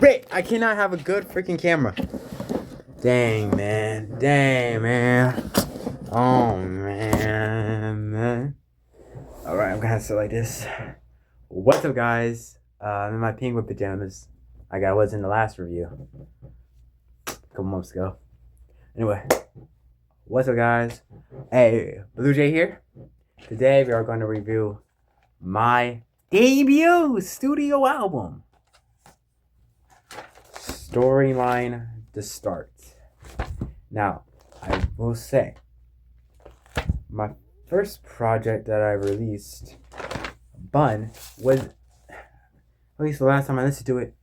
Wait, I cannot have a good freaking camera. Dang, man. Dang, man. Oh, man. Alright, I'm gonna have to sit like this. What's up, guys? I'm in my penguin pajamas. Like I was in the last review a couple months ago. Anyway, what's up, guys? Hey, Blue Jay here. Today we are going to review my debut studio album, Storyline to Start. Now, I will say, my first project that I released, Bun, was, at least the last time I listened to it,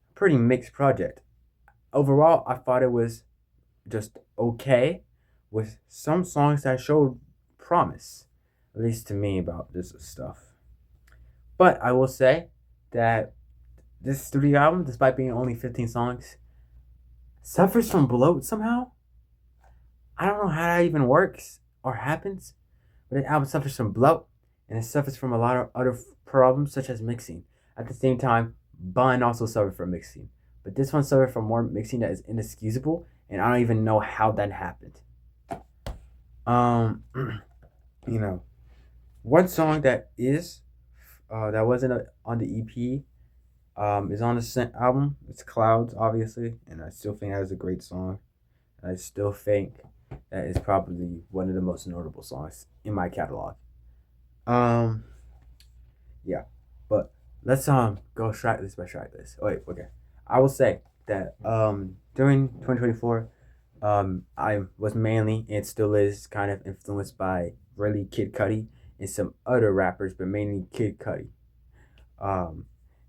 a pretty mixed project. Overall, I thought it was just okay, with some songs that showed promise, at least to me, about this stuff. But I will say that this studio album, despite being only 15 songs, suffers from bloat somehow. I don't know how that even works or happens, but the album suffers from bloat, and it suffers from a lot of other problems such as mixing. At the same time, Bun also suffered from mixing, but this one suffered from more mixing that is inexcusable, and I don't even know how that happened. You know, one song that is that wasn't on the EP is on the album. It's Clouds, obviously, and I still think that is a great song. I still think that is probably one of the most notable songs in my catalog. Um, yeah, but let's go track list by track list. Oh, wait, okay. I will say that during 2024, I was mainly and still is kind of influenced by really Kid Cudi and some other rappers, but mainly Kid Cudi. Um,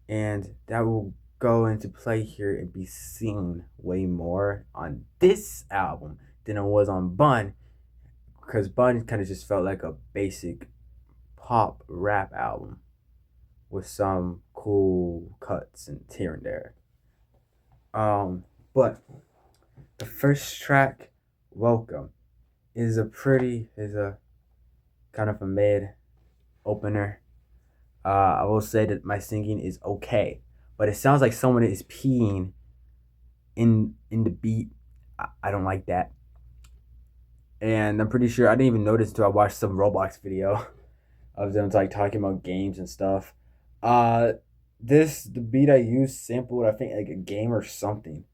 and that will go into play here and be seen way more on this album than it was on Bun, because Bun kind of just felt like a basic pop rap album with some cool cuts and here and there. But the first track, Welcome, is a kind of a mid opener. I will say that my singing is okay, but it sounds like someone is peeing in the beat. I don't like that, and I'm pretty sure I didn't even notice until I watched some Roblox video of them like talking about games and stuff. Uh, the beat I used sampled, I think, like a game or something.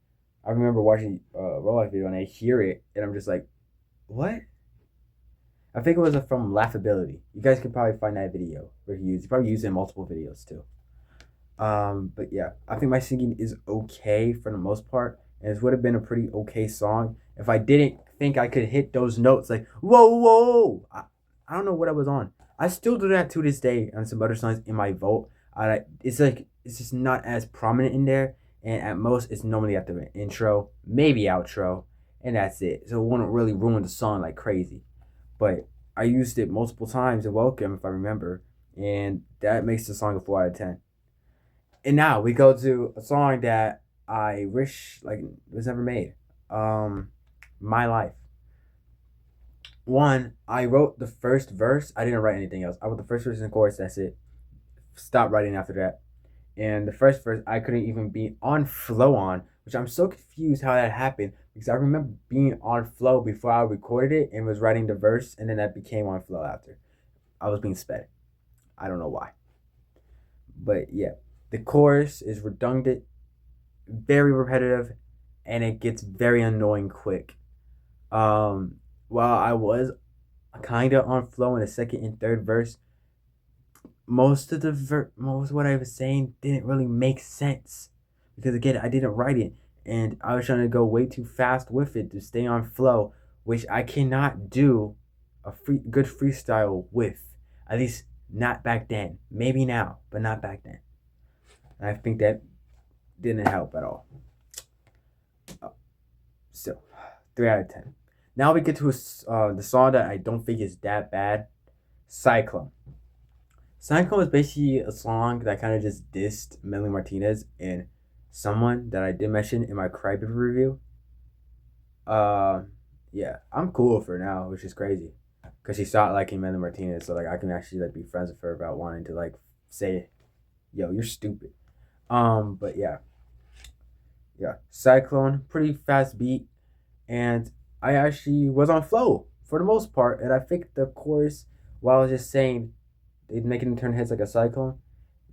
I remember watching a Roblox video and I hear it and I'm just like, what? I think it was from Laughability. You guys could probably find that video where he probably used it in multiple videos too. But yeah, I think my singing is okay for the most part, and it would have been a pretty okay song if I didn't think I could hit those notes like whoa whoa. I don't know what I was on. I still do that to this day on some other songs in my vote. It's like it's just not as prominent in there, and at most it's normally at the intro, maybe outro, and that's it. So it wouldn't really ruin the song like crazy. But I used it multiple times in Welcome, if I remember, and that makes the song a 4 out of 10. And now we go to a song that I wish like was never made. My Life. One, I wrote the first verse. I didn't write anything else. I wrote the first verse and the chorus. That's it. Stop writing after that. And the first verse I couldn't even be on flow on, which I'm so confused how that happened because I remember being on flow before I recorded it and was writing the verse, and then that became on flow after. I was being sped. I don't know why. But yeah, the chorus is redundant, very repetitive, and it gets very annoying quick. While I was kind of on flow in the second and third verse, most of most of what I was saying didn't really make sense because again I didn't write it and I was trying to go way too fast with it to stay on flow, which I cannot do a good freestyle with, at least not back then. Maybe now, but not back then. And I think that didn't help at all. So 3 out of 10. Now we get to the song that I don't think is that bad, Cyclone. Cyclone was basically a song that kind of just dissed Melanie Martinez and someone that I did mention in my Crybaby review. Yeah, I'm cool with her now, which is crazy, cause she stopped liking Melanie Martinez, so like I can actually like be friends with her about wanting to like say, "Yo, you're stupid." But yeah, Yeah, Cyclone, pretty fast beat, and I actually was on flow for the most part, and I think the chorus, while I was just saying it making them turn heads like a cyclone,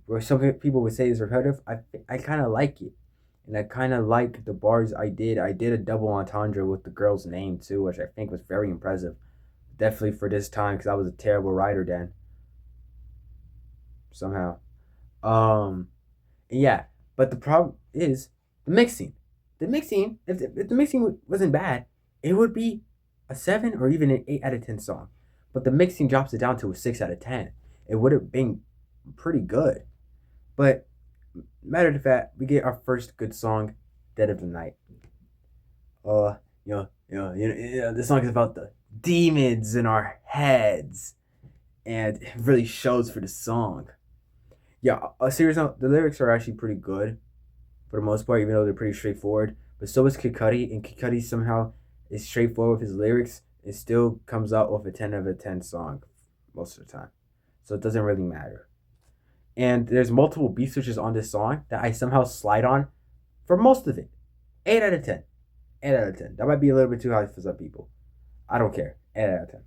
where some people would say is repetitive, I kind of like it, and I kind of like the bars I did. I did a double entendre with the girl's name too, which I think was very impressive. Definitely for this time, because I was a terrible writer then. Somehow, um, yeah. But the problem is the mixing. The mixing, if the mixing wasn't bad, it would be a 7 or even an 8 out of 10 song. But the mixing drops it down to a 6 out of 10. It would have been pretty good. But matter of fact, we get our first good song, Dead of the Night. This song is about the demons in our heads. And it really shows for the song. Yeah, a serious note, the lyrics are actually pretty good for the most part, even though they're pretty straightforward. But so is Kid Cudi, and Kid Cudi somehow is straightforward with his lyrics. It still comes out with a 10 out of 10 song most of the time. So it doesn't really matter. And there's multiple beat switches on this song that I somehow slide on for most of it. 8 out of 10. 8 out of 10. That might be a little bit too high for some people. I don't care. 8 out of 10.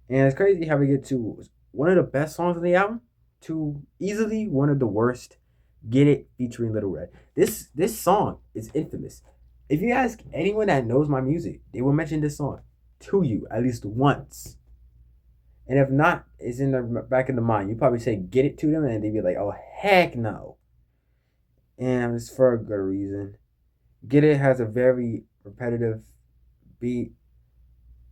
And it's crazy how we get to one of the best songs on the album to easily one of the worst. Get It featuring Little Red. This song is infamous. If you ask anyone that knows my music, they will mention this song to you at least once. And if not, it's in the back of the mind. You probably say Get It to them and they'd be like, oh heck no. And it's for a good reason. Get It has a very repetitive beat.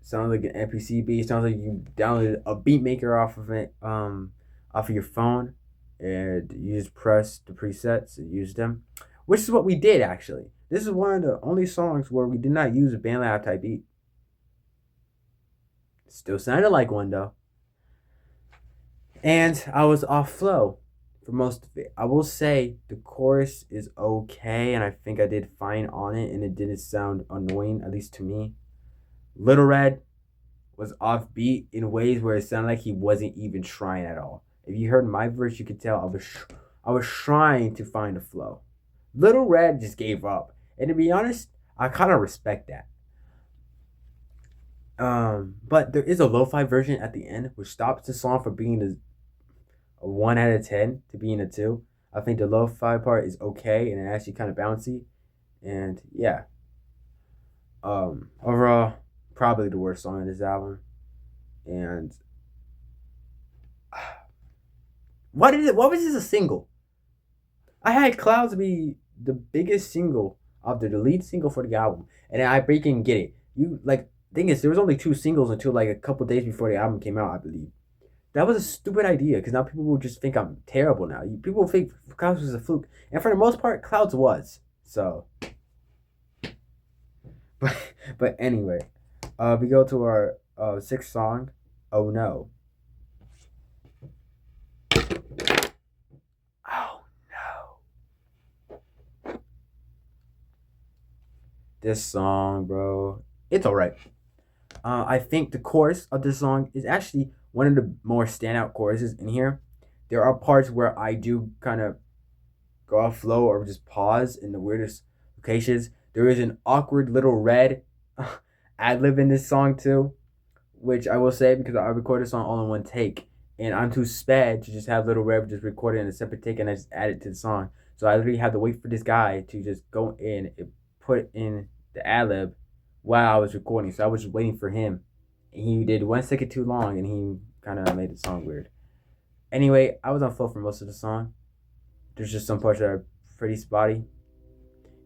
Sounds like an NPC beat. Sounds like you downloaded a beat maker off of it, off of your phone, and you just press the presets and use them, which is what we did actually. This is one of the only songs where we did not use a BandLab type beat. Still sounded like one though, and I was off flow for most of it. I will say the chorus is okay, and I think I did fine on it, and it didn't sound annoying, at least to me. Little Red was offbeat in ways where it sounded like he wasn't even trying at all. If you heard my verse, you could tell I was trying to find a flow. Little Red just gave up, and to be honest, I kind of respect that. But there is a lo-fi version at the end, which stops the song from being a 1 out of 10 to being a 2. I think the lo-fi part is okay, and it actually kind of bouncy, and yeah. Overall, probably the worst song on this album. And what is it? What was this a single? I had Clouds be the biggest single of the lead single for the album, and I freaking get it. You like thing is there was only 2 singles until like a couple days before the album came out, I believe. That was a stupid idea because now people will just think I'm terrible now. People will think Clouds was a fluke, and for the most part, Clouds was. So, but anyway, we go to our sixth song. Oh no. Oh no. This song, bro, it's alright. I think the chorus of this song is actually one of the more standout choruses in here. There are parts where I do kind of go off flow or just pause in the weirdest locations. There is an awkward Little Red ad lib in this song too, which I will say because I recorded this song all in one take, and I'm too sped to just have Little Red just record it in a separate take and I just add it to the song. So I literally had to wait for this guy to just go in and put in the ad lib while I was recording. So I was just waiting for him. And he did 1 second too long and he kind of made the song weird. Anyway, I was on flow for most of the song. There's just some parts that are pretty spotty.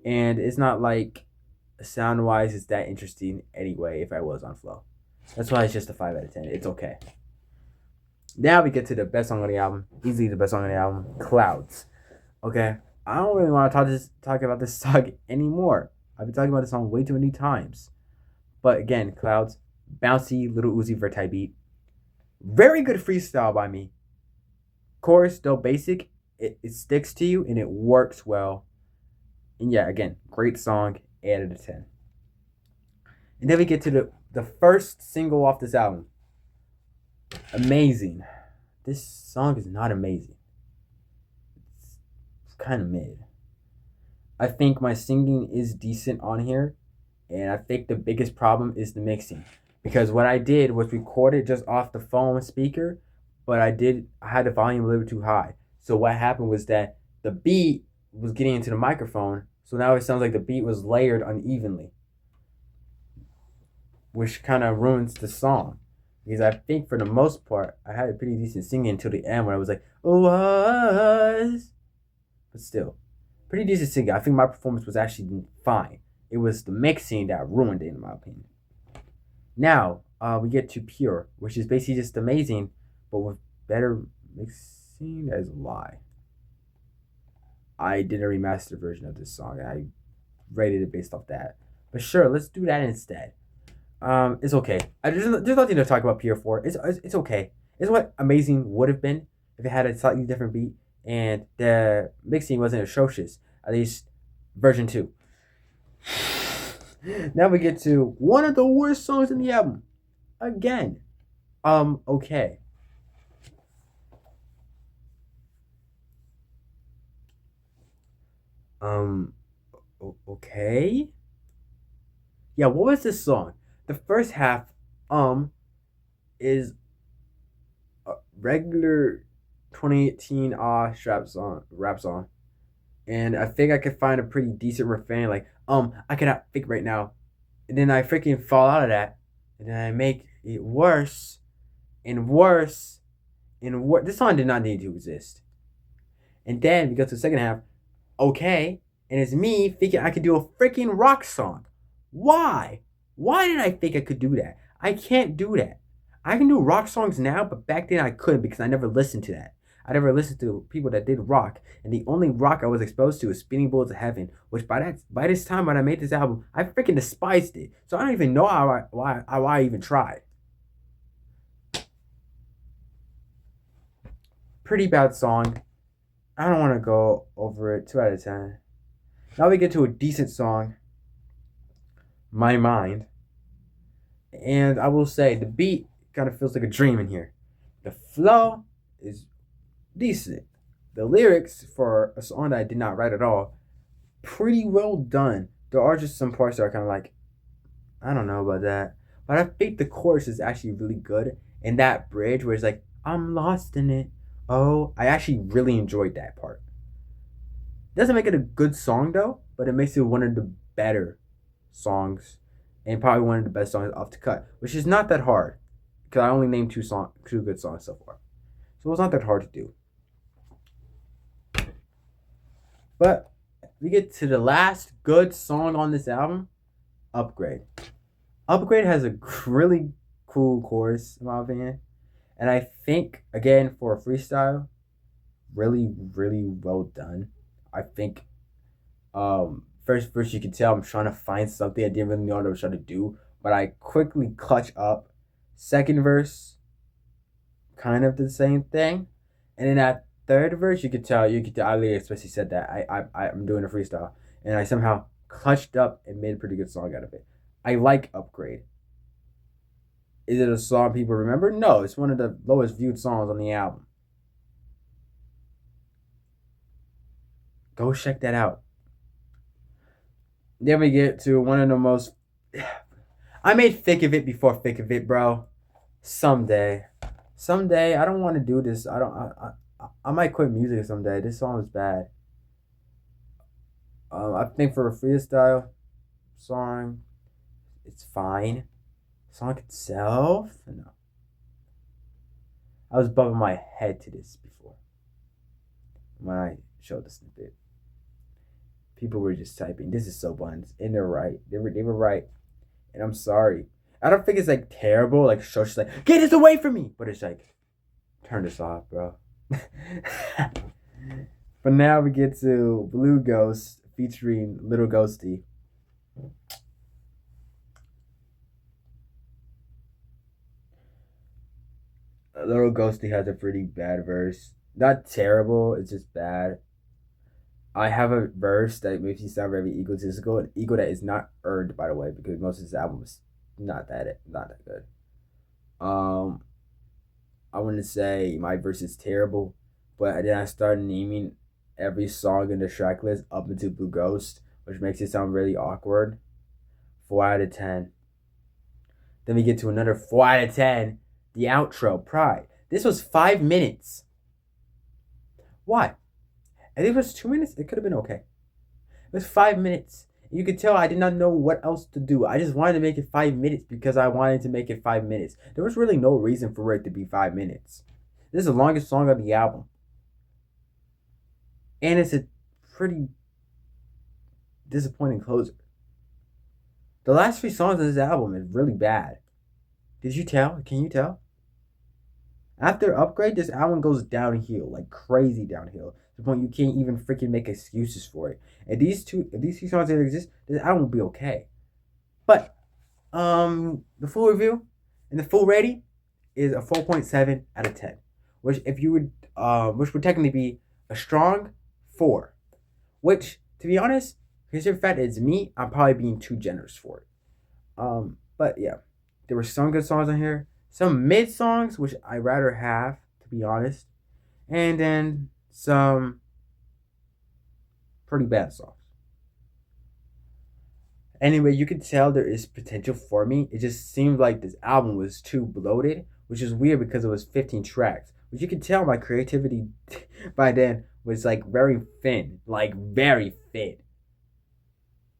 And it's not like sound wise it's that interesting anyway if I was on flow. That's why it's just a 5 out of 10. It's okay. Now we get to the best song on the album. Easily the best song on the album. Clouds. Okay. I don't really want to talk about this song anymore. I've been talking about this song way too many times. But again, Clouds. Bouncy, Little Uzi Vert type beat. Very good freestyle by me. Chorus, though basic, it sticks to you and it works well. And yeah, again, great song, 8 out of 10. And then we get to the first single off this album. Amazing. This song is not amazing. It's kind of mid. I think my singing is decent on here, and I think the biggest problem is the mixing. Because what I did was record it just off the phone speaker, but I had the volume a little too high. So what happened was that the beat was getting into the microphone, so now it sounds like the beat was layered unevenly, which kind of ruins the song. Because I think for the most part, I had a pretty decent singing until the end where I was like, oh, was. But still, pretty decent singing. I think my performance was actually fine. It was the mixing that ruined it, in my opinion. Now, we get to Pure, which is basically just amazing, but with better mixing. That is a lie. I did a remastered version of this song, and I rated it based off that. But sure, let's do that instead. It's okay. There's nothing to talk about Pure for. It's okay. It's what amazing would have been if it had a slightly different beat and the mixing wasn't atrocious. At least version 2. Now we get to one of the worst songs in the album. Again. Okay. Um, okay. Yeah, what was this song? The first half, is a regular 2018 rap song. And I think I could find a pretty decent refrain like, I cannot think right now. And then I freaking fall out of that. And then I make it worse and worse and worse. This song did not need to exist. And then we go to the second half, okay, and it's me thinking I could do a freaking rock song. Why? Why did I think I could do that? I can't do that. I can do rock songs now, but back then I couldn't because I never listened to that. I never listened to people that did rock, and the only rock I was exposed to is Spinning Bullets of Heaven, which by this time when I made this album, I freaking despised it. So I don't even know why I even tried. Pretty bad song. I don't want to go over it. 2 out of 10. Now we get to a decent song, My Mind. And I will say the beat kind of feels like a dream in here. The flow is decent. The lyrics for a song that I did not write at all, pretty well done. There are just some parts that are kind of like, I don't know about that. But I think the chorus is actually really good. And that bridge where it's like, I'm lost in it. Oh, I actually really enjoyed that part. Doesn't make it a good song though, but it makes it one of the better songs and probably one of the best songs off the cut, which is not that hard because I only named two good songs so far, so it's not that hard to do. But we get to the last good song on this album, Upgrade. Upgrade has a really cool chorus in my opinion, and I think again for a freestyle, really well done. I think first verse you can tell I'm trying to find something I didn't really know what I was trying to do, but I quickly clutch up. Second verse, kind of the same thing, and then that third verse you could tell I literally especially said that I'm doing a freestyle, and I somehow clutched up and made a pretty good song out of it. I like Upgrade. Is it a song people remember? No, it's one of the lowest viewed songs on the album. Go check that out. Then we get to one of the most. I made Thick of It before Thick of It, bro. Someday. I don't want to do this. I might quit music someday. This song is bad. I think for a freestyle song, it's fine. Song itself, no. I was bumping my head to this before when I showed the snippet. People were just typing, "This is so buns," and they're right. They were right, and I'm sorry. I don't think it's like terrible. Like Shosh's like, "Get this away from me," but it's like, turn this off, bro. But now we get to Blue Ghost featuring Little Ghosty. Little Ghosty has a pretty bad verse. Not terrible, it's just bad. I have a verse that makes you sound very egotistical, an ego that is not earned, by the way, because most of this album is not that good. I wouldn't say my verse is terrible, but then I started naming every song in the track list up into Blue Ghost, which makes it sound really awkward. 4 out of 10. Then we get to another 4 out of 10. The outro, Pride. This was 5 minutes. Why? If it was 2 minutes, it could have been okay. It was 5 minutes. You could tell I did not know what else to do. I just wanted to make it 5 minutes because I wanted to make it 5 minutes. There was really no reason for it to be 5 minutes. This is the longest song of the album. And it's a pretty disappointing closer. The last 3 songs of this album is really bad. Did you tell? Can you tell? After Upgrade, this album goes downhill, like crazy downhill, to the point you can't even freaking make excuses for it. And these two songs that exist, this album will be okay. But the full review and the full rating is a 4.7 out of 10, which which would technically be a strong 4. Which, to be honest, considering the fact that it's me, I'm probably being too generous for it. But yeah, there were some good songs on here, some mid songs, which I rather have, to be honest, and then some pretty bad songs. Anyway, you can tell there is potential for me. It just seemed like this album was too bloated, which is weird because it was 15 tracks. But you can tell my creativity by then was like very thin, like very thin.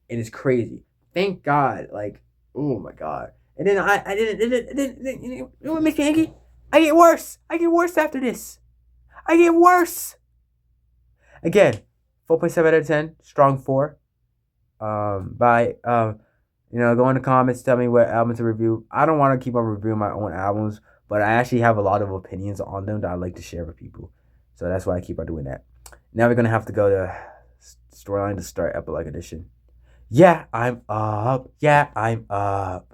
And it's crazy. Thank God, like, oh my God. And then I didn't, you know what makes me angry? I get worse. I get worse after this. I get worse. Again, 4.7 out of 10, strong 4. Go in the comments, tell me what album to review. I don't want to keep on reviewing my own albums, but I actually have a lot of opinions on them that I like to share with people. So that's why I keep on doing that. Now we're gonna have to go to Storyline to start Epilogue Edition. Yeah, I'm up. Yeah, I'm up.